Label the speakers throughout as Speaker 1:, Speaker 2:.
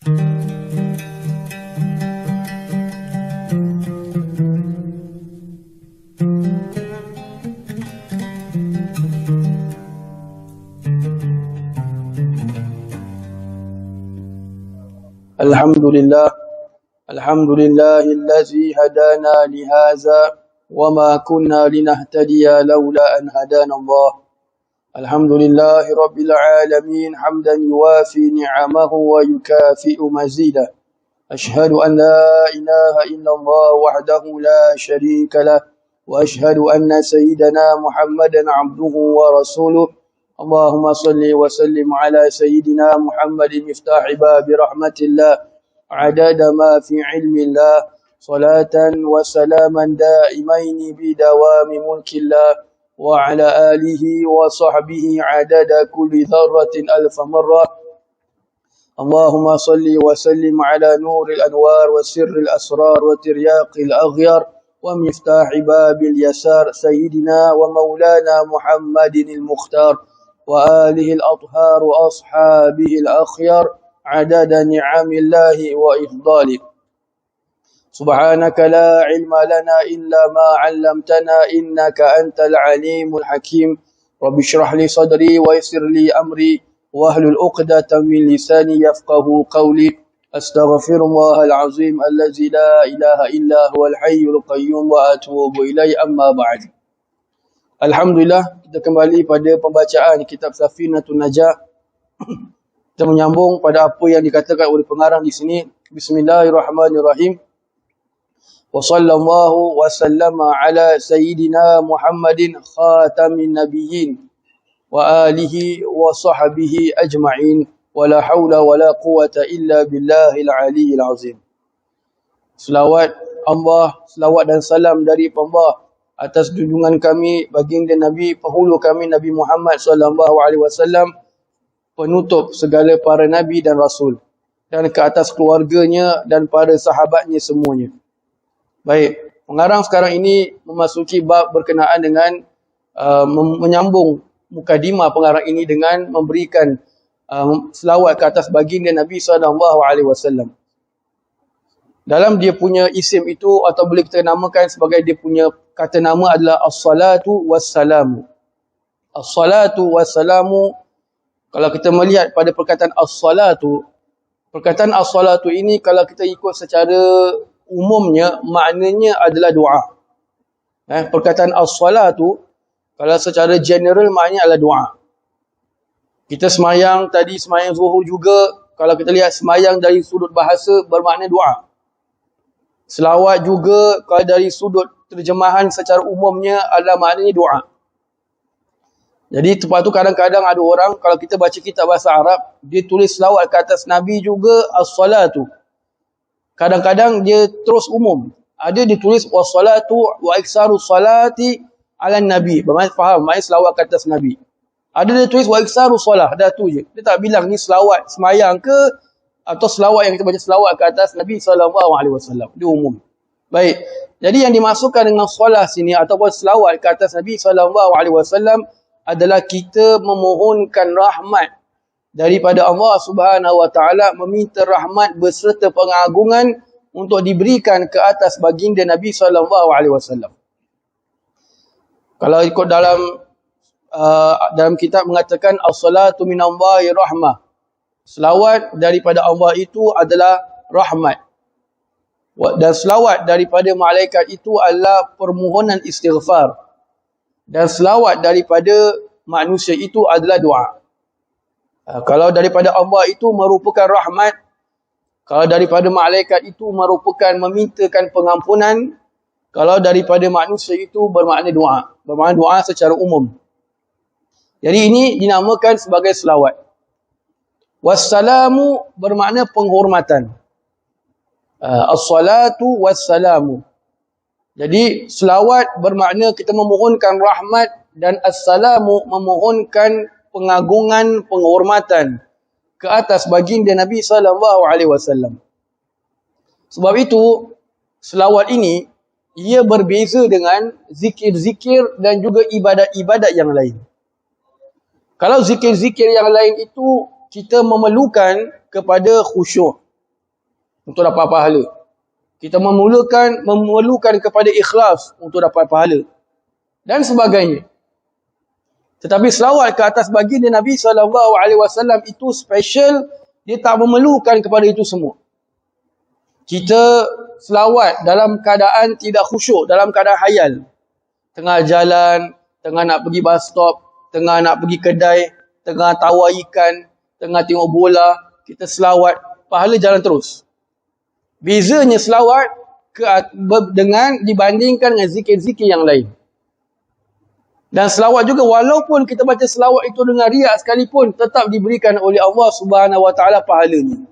Speaker 1: Alhamdulillah, alhamdulillahillazi hadana lihaza wama kunna linahtadiya laula an hadana Allah. Alhamdulillahi rabbil alamin hamdan yuwafi ni'amahu wa yukafi'u mazidah. Ashhadu an la ilaha illallah wahdahu la sharika lah wa ashhadu anna sayyidana Muhammadan abduhu wa rasuluh. Allahumma salli wa sallim ala sayyidina Muhammadin miftahi babi rahmatillah adada ma fi ilmillah salatan wa salaman daimaini bidawami mulkillah wa ala alihi wa sahbihi adada kulli dharratin alfa marrah. Allahumma salli wa sallim ala nuril anwar wa sirril asrar wa tiryaqil aghyar wa miftahi babil yasar sayyidina wa maulana Muhammadin al-mukhtar وآله الأطهار وأصحابه الأخيار عدد نعم الله وإفضاله. سبحانك لا علم لنا إلا ما علمتنا إنك أنت العليم الحكيم. رب اشرح لي صدري ويسر لي أمري واحلل عقدة من لساني يفقه قولي. أستغفر الله العظيم الذي لا إله إلا هو الحي القيوم وأتوب إليه. أما بعد. Alhamdulillah, kita kembali pada pembacaan kitab Safinatun Najah. Kita menyambung pada apa yang dikatakan oleh pengarang di sini. Bismillahirrahmanirrahim. Wa sallallahu wa sallama ala sayyidina Muhammadin khatamin nabiyyin wa alihi wa sahbihi ajma'in wa la hawla wa la quwata illa billahil aliyyil azim. Selawat Allah, selawat dan salam dari Allah atas junjungan kami baginda Nabi, penghulu kami Nabi Muhammad sallallahu alaihi wasallam, penutup segala para nabi dan rasul, dan ke atas keluarganya dan para sahabatnya semuanya. Baik, pengarang sekarang ini memasuki bab berkenaan dengan menyambung mukadimah pengarang ini dengan memberikan selawat ke atas baginda Nabi sallallahu alaihi wasallam. Dalam dia punya isim itu, atau boleh kita namakan sebagai dia punya kata nama adalah as-salatu wassalamu. As-salatu wassalamu, kalau kita melihat pada perkataan as-salatu, perkataan as-salatu ini kalau kita ikut secara umumnya, maknanya adalah doa. Perkataan as-salatu, kalau secara general maknanya adalah doa. Kita semayang tadi, semayang zuhur juga, kalau kita lihat semayang dari sudut bahasa bermakna doa. Selawat juga kalau dari sudut terjemahan secara umumnya adalah maknanya doa. Jadi tempat tu kadang-kadang ada orang, kalau kita baca kitab bahasa Arab, dia tulis selawat ke atas Nabi juga as-salatu. Kadang-kadang dia terus umum. Ada dia tulis was-salatu wa iksaru salati ala Nabi. Bermaksud faham, maksud selawat ke atas Nabi. Ada dia tulis wa iksaru salah, dah tu je. Dia tak bilang ni selawat semayang ke, atau selawat yang kita baca selawat ke atas Nabi SAW. Dia umum. Baik. Jadi yang dimasukkan dengan solah sini ataupun selawat ke atas Nabi SAW adalah kita memohonkan rahmat daripada Allah Subhanahu Wa Taala, meminta rahmat beserta pengagungan untuk diberikan ke atas baginda Nabi SAW. Kalau ikut dalam kitab mengatakan as-salatu minallahi rahmah. Selawat daripada Allah itu adalah rahmat. Dan selawat daripada malaikat itu adalah permohonan istighfar. Dan selawat daripada manusia itu adalah doa. Kalau daripada Allah itu merupakan rahmat, kalau daripada malaikat itu merupakan memintakan pengampunan, kalau daripada manusia itu bermakna doa. Bermakna doa secara umum. Jadi ini dinamakan sebagai selawat. Wassalamu bermakna penghormatan. As-salatu wassalamu. Jadi selawat bermakna kita memohonkan rahmat, dan as-salamu memohonkan pengagungan, penghormatan ke atas baginda Nabi SAW. Sebab itu selawat ini ia berbeza dengan zikir-zikir dan juga ibadat-ibadat yang lain. Kalau zikir-zikir yang lain itu kita memerlukan kepada khusyuk. untuk dapat pahala. Kita memerlukan kepada ikhlas untuk dapat pahala dan sebagainya. Tetapi selawat ke atas baginda Nabi SAW itu special, dia tak memerlukan kepada itu semua. Kita selawat dalam keadaan tidak khusyuk, dalam keadaan hayal. Tengah jalan, tengah nak pergi bus stop, tengah nak pergi kedai, tengah tawar ikan, tengah tengok bola, kita selawat, pahala jalan terus. Bezanya selawat dengan dibandingkan dengan zikir-zikir yang lain. Dan selawat juga, walaupun kita baca selawat itu dengan riak sekalipun, tetap diberikan oleh Allah Subhanahu Wa Taala pahalanya.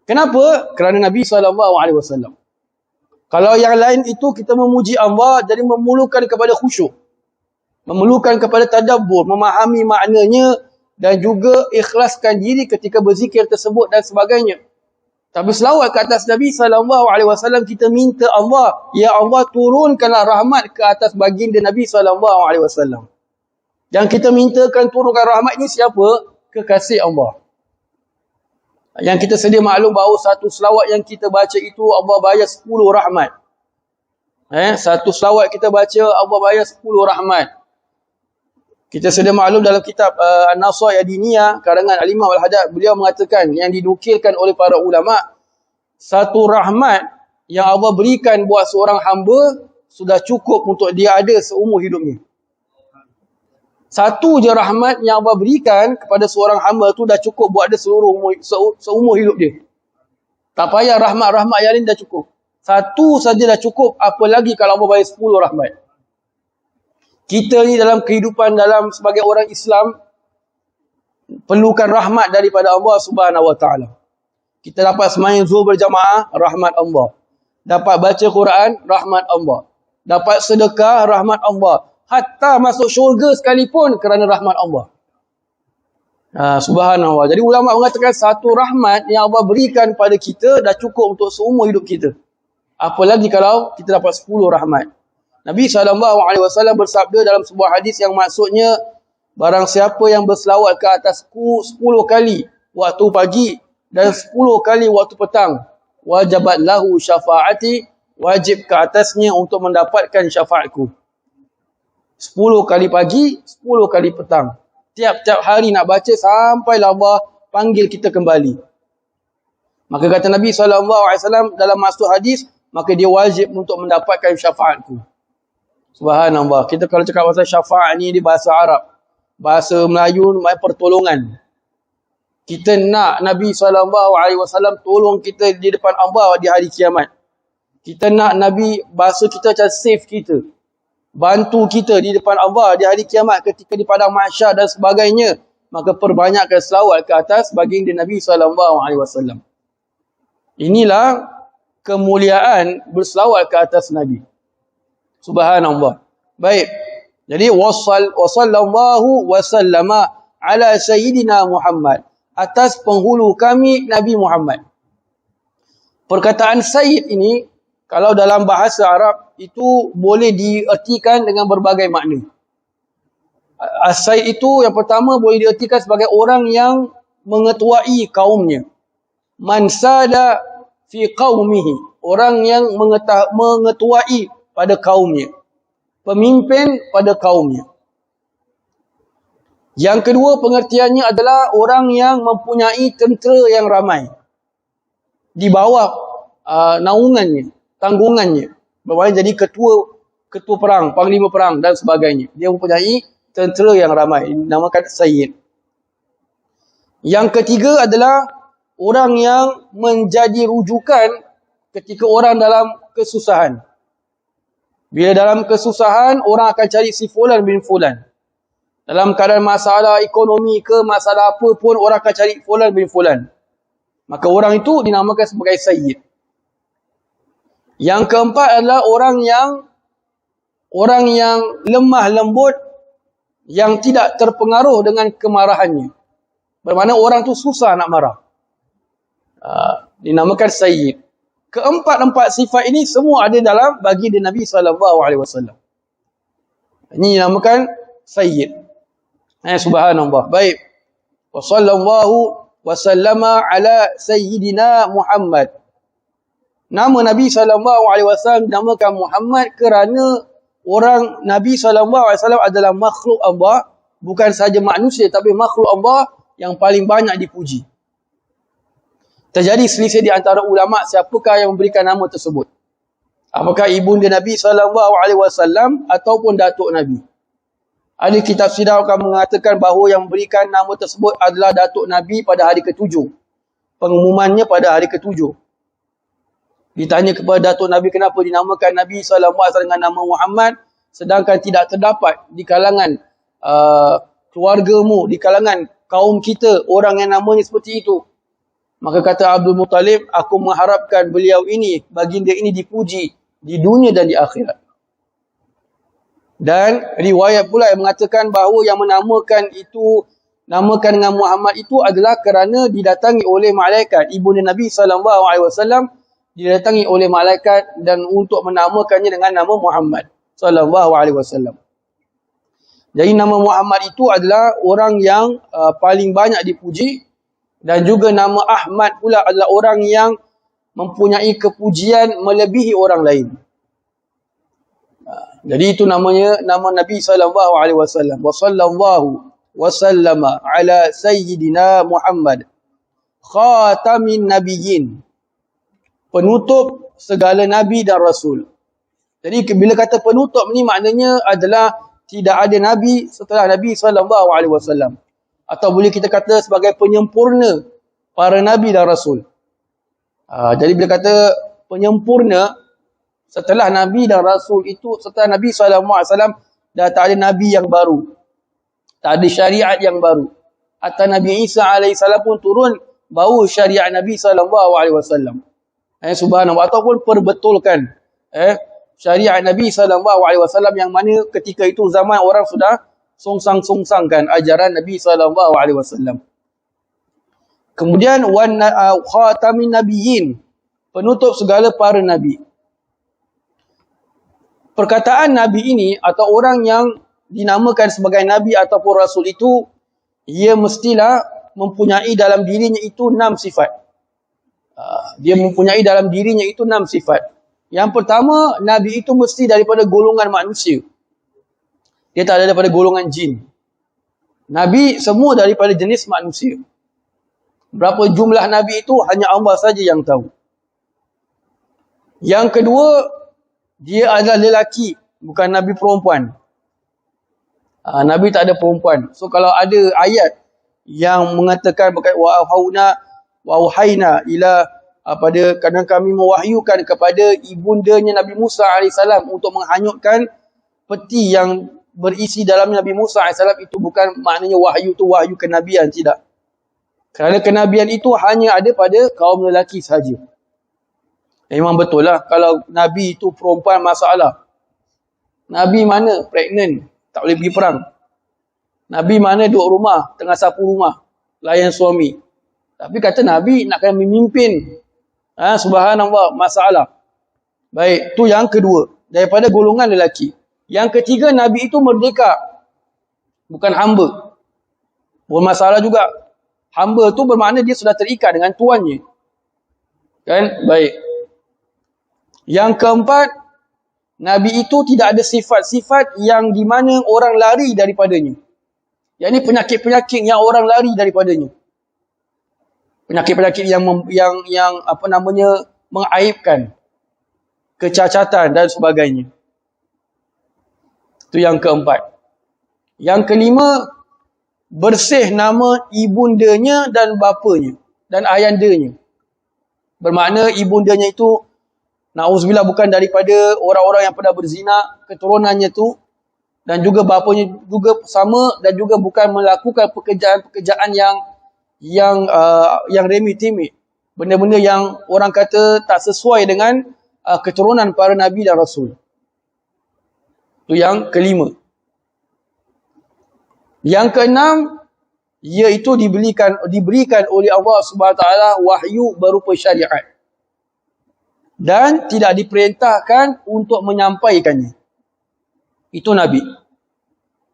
Speaker 1: Kenapa? Kerana Nabi SAW. Kalau yang lain itu kita memuji Allah, jadi memerlukan kepada khusyuk, memerlukan kepada tadabbur, memahami maknanya dan juga ikhlaskan diri ketika berzikir tersebut dan sebagainya. Tapi selawat ke atas Nabi SAW, kita minta Allah, ya Allah turunkanlah rahmat ke atas baginda Nabi SAW. Yang kita mintakan turunkan rahmat ini siapa? Kekasih Allah. Yang kita sedia maklum bahawa satu selawat yang kita baca itu Allah bayar 10 rahmat. Satu selawat kita baca Allah bayar 10 rahmat. Kita sedia maklum dalam kitab An-Nasaih Ad-Diniyah karangan Al-Imam Al-Haddad, beliau mengatakan yang dinukilkan oleh para ulama, satu rahmat yang Allah berikan buat seorang hamba sudah cukup untuk dia ada seumur hidupnya. Satu je rahmat yang Allah berikan kepada seorang hamba tu dah cukup buat dia seumur hidup dia. Tak payah rahmat-rahmat yang lain, dah cukup. Satu saja dah cukup, apa lagi kalau Allah bayar 10 rahmat. Kita ni dalam kehidupan sebagai orang Islam perlukan rahmat daripada Allah Subhanahu Wa Taala. Kita dapat sembahyang zuhur berjamaah, rahmat Allah. Dapat baca Quran, rahmat Allah. Dapat sedekah, rahmat Allah. Hatta masuk syurga sekalipun kerana rahmat Allah. Subhanallah. Jadi ulama mengatakan satu rahmat yang Allah berikan pada kita dah cukup untuk seumur hidup kita. Apalagi kalau kita dapat 10 rahmat. Nabi SAW bersabda dalam sebuah hadis yang maksudnya, barang siapa yang berselawat ke atasku 10 kali waktu pagi dan 10 kali waktu petang, wajabat lahu syafaati, wajib ke atasnya untuk mendapatkan syafaatku. 10 kali pagi, 10 kali petang. Tiap-tiap hari nak baca sampai Allah panggil kita kembali. Maka kata Nabi SAW dalam maksud hadis, maka dia wajib untuk mendapatkan syafaatku. Subhanallah. Kita kalau cakap pasal syafaat ni di bahasa Arab, bahasa Melayu maknanya pertolongan. Kita nak Nabi SAW tolong kita di depan Allah di hari kiamat. Kita nak Nabi, bahasa kita macam save kita, bantu kita di depan Allah di hari kiamat ketika di padang mahsyar dan sebagainya. Maka perbanyakkan selawat ke atas baginda Nabi SAW. Inilah kemuliaan berselawat ke atas Nabi. Subhanallah. Baik. Jadi wasallallahu wasallama ala sayyidina Muhammad, atas penghulu kami Nabi Muhammad. Perkataan sayyid ini kalau dalam bahasa Arab itu boleh diertikan dengan berbagai makna. As-sayyid itu yang pertama boleh diertikan sebagai orang yang mengetuai kaumnya. Man sada fi qaumihi, orang yang mengetuai pada kaumnya, pemimpin pada kaumnya. Yang kedua pengertiannya adalah orang yang mempunyai tentera yang ramai di bawah naungannya, tanggungannya. Bermakna jadi ketua perang, panglima perang dan sebagainya. Dia mempunyai tentera yang ramai, dinamakan sayyid. Yang ketiga adalah orang yang menjadi rujukan ketika orang dalam kesusahan. Bila dalam kesusahan, orang akan cari si fulan bin fulan. Dalam keadaan masalah ekonomi ke, masalah apa pun, orang akan cari fulan bin fulan. Maka orang itu dinamakan sebagai sayyid. Yang keempat adalah orang yang lemah lembut, yang tidak terpengaruh dengan kemarahannya. Bermakna orang tu susah nak marah. Dinamakan sayyid. Keempat-empat sifat ini semua ada dalam baginda Nabi SAW. Ini dinamakan sayyid. Subhanallah. Baik. Wa sallallahu wa sallama ala sayyidina Muhammad, nama Nabi SAW dinamakan Muhammad kerana orang Nabi SAW adalah makhluk Allah, bukan sahaja manusia tapi makhluk Allah yang paling banyak dipuji. Terjadi selisih di antara ulama siapakah yang memberikan nama tersebut. Apakah ibunda Nabi SAW ataupun datuk Nabi. Ahli kitab sirah akan mengatakan bahawa yang memberikan nama tersebut adalah datuk Nabi pada hari ke-7. Pengumumannya pada hari ke-7. Ditanya kepada datuk Nabi kenapa dinamakan Nabi SAW dengan nama Muhammad, sedangkan tidak terdapat di kalangan keluargamu, di kalangan kaum kita orang yang namanya seperti itu. Maka kata Abdul Muttalib, aku mengharapkan beliau ini, baginda ini dipuji di dunia dan di akhirat. Dan riwayat pula yang mengatakan bahawa yang namakan dengan Muhammad itu adalah kerana didatangi oleh malaikat. Ibunda Nabi SAW didatangi oleh malaikat dan untuk menamakannya dengan nama Muhammad SAW. Jadi nama Muhammad itu adalah orang yang paling banyak dipuji, dan juga nama Ahmad pula adalah orang yang mempunyai kepujian melebihi orang lain. Jadi itu namanya nama Nabi SAW. Wa sallallahu wa sallama ala sayyidina Muhammad khatamin nabiyyin, penutup segala nabi dan rasul. Jadi bila kata penutup ni maknanya adalah tidak ada nabi setelah Nabi SAW. Atau boleh kita kata sebagai penyempurna para nabi dan rasul. Jadi bila kata penyempurna, setelah Nabi dan Rasul itu, setelah Nabi SAW, dah tak ada Nabi yang baru. Tak ada syariat yang baru. Hatta Nabi Isa AS pun turun, baru syariat Nabi SAW. Subhanallah. Ataupun perbetulkan syariat Nabi SAW yang mana ketika itu zaman orang sudah songsang-songsangkan ajaran Nabi SAW. Kemudian, khatamin nabiyyin, penutup segala para Nabi. Perkataan Nabi ini atau orang yang dinamakan sebagai Nabi ataupun Rasul itu, ia mestilah mempunyai dalam dirinya itu 6 sifat. Dia mempunyai dalam dirinya itu 6 sifat. Yang pertama, Nabi itu mesti daripada golongan manusia. Dia tak ada daripada golongan jin. Nabi semua daripada jenis manusia. Berapa jumlah Nabi itu hanya Allah saja yang tahu. Yang kedua, dia adalah lelaki, bukan Nabi perempuan. Nabi tak ada perempuan. So kalau ada ayat yang mengatakan wa'auhaina ila pada kadang kami mewahyukan kepada ibundanya Nabi Musa AS untuk menghanyutkan peti yang berisi dalam Nabi Musa AS, itu bukan maknanya wahyu tu wahyu kenabian, tidak. Kerana kenabian itu hanya ada pada kaum lelaki sahaja. Memang betul lah kalau Nabi itu perempuan masalah. Nabi mana pregnant, tak boleh pergi perang. Nabi mana duduk rumah, tengah sapu rumah, layan suami. Tapi kata Nabi nak kena memimpin. Subhanallah, masalah. Baik, tu yang kedua, daripada golongan lelaki. Yang ketiga, Nabi itu merdeka, bukan hamba. Bermasalah juga. Hamba tu bermakna dia sudah terikat dengan tuannya. Kan? Baik. Yang keempat, Nabi itu tidak ada sifat-sifat yang di mana orang lari daripadanya. Yang ini penyakit-penyakit yang orang lari daripadanya. Penyakit-penyakit yang mengaibkan, kecacatan dan sebagainya. Itu yang keempat. Yang kelima, bersih nama ibundanya dan bapanya dan ayandanya. Bermakna ibundanya itu, na'udzubillah, bukan daripada orang-orang yang pernah berzina, keturunannya tu, dan juga bapanya juga sama, dan juga bukan melakukan pekerjaan-pekerjaan yang remeh-temeh. Benda-benda yang orang kata tak sesuai dengan keturunan para Nabi dan Rasul. Itu yang kelima. Yang keenam, iaitu diberikan oleh Allah SWT wahyu berupa syariat. Dan tidak diperintahkan untuk menyampaikannya. Itu Nabi.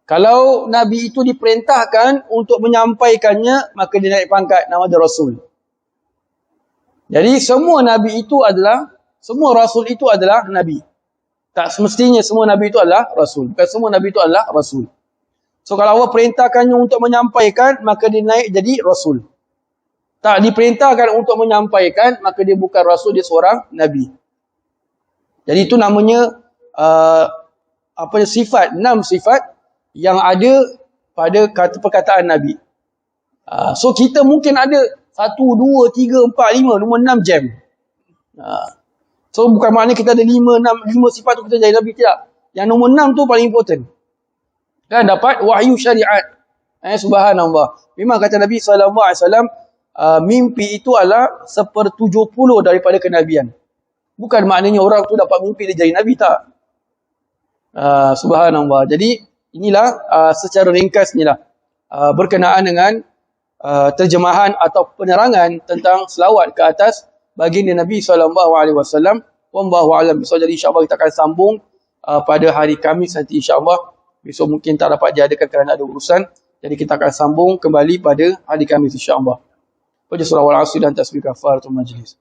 Speaker 1: Kalau Nabi itu diperintahkan untuk menyampaikannya, maka dia naik pangkat nama dia Rasul. Jadi semua Nabi itu adalah semua rasul itu adalah nabi. Tak semestinya semua nabi itu adalah rasul. Bukan semua nabi itu adalah rasul. So kalau Allah perintahkannya untuk menyampaikan, maka dia naik jadi rasul. Tak diperintahkan untuk menyampaikan, maka dia bukan rasul, dia seorang nabi. Jadi itu namanya sifat, 6 sifat yang ada pada perkataan nabi. So kita mungkin ada 1, 2, 3, 4, 5, nombor 6 jam. So bukan maknanya kita ada 5 sifat tu kita jadi nabi, tidak. Yang nombor 6 tu paling important. Dan dapat wahyu syariat. Subhanallah. Memang kata Nabi SAW, mimpi itu adalah 1/70 daripada kenabian. Bukan maknanya orang tu dapat mimpi dia jadi nabi, tak. Subhanallah. Jadi inilah secara ringkas inilah berkenaan dengan terjemahan atau penerangan tentang selawat ke atas baginda Nabi SAW. Wallahu a'lam bishawab. Jadi insya-Allah kita akan sambung pada hari Khamis nanti insya-Allah. Besok mungkin tak dapat diadakan kerana ada urusan. Jadi kita akan sambung kembali pada hari Khamis insya-Allah. Pada surah Al-Asr dan tasbih kafaratul majlis.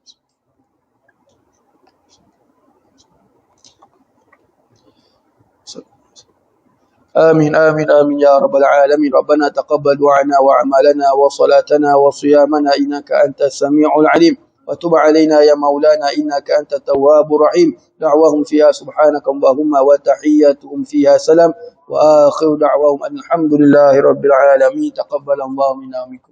Speaker 1: آمين آمين آمين يا رب العالمين. ربنا تقبل دعاءنا وأعمالنا وصلاتنا وصيامنا إنك أنت السميع العليم وتب علينا يا مولانا إنك أنت التواب الرحيم. دعواهم فيها سبحانك اللهم وتحياتهم فيها سلام وآخر دعواهم أن الحمد لله رب العالمين. تقبل الله منا ومنكم.